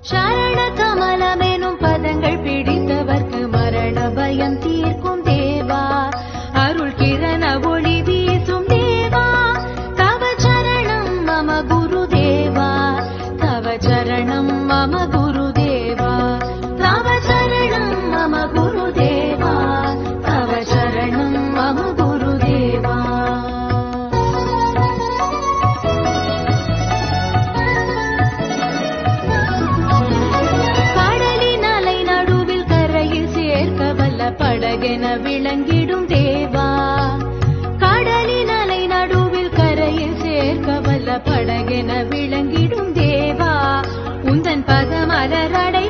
சரண கமலமெனும் பதங்கள் பிடித்தவர்க்கு மரண பயம் தீர்க்கும் தேவா, அருள் கிரண ஒளி வீசும் தேவா, தவ சரணம் மம குரு தேவா, தவ சரணம் மம குரு தேவா, தவ சரணம் மம குரு தேவா, தவ சரணம் மம குரு தேவா. கடலின் அலை நடுவில் கரையில் சேர்க்க வல்ல படகென விளங்கிடும் தேவா, கடலின் அலை நடுவில் கரையில் சேர்க்க வல்ல படகென விளங்கிடும் தேவா, உந்தன் பதமலரடை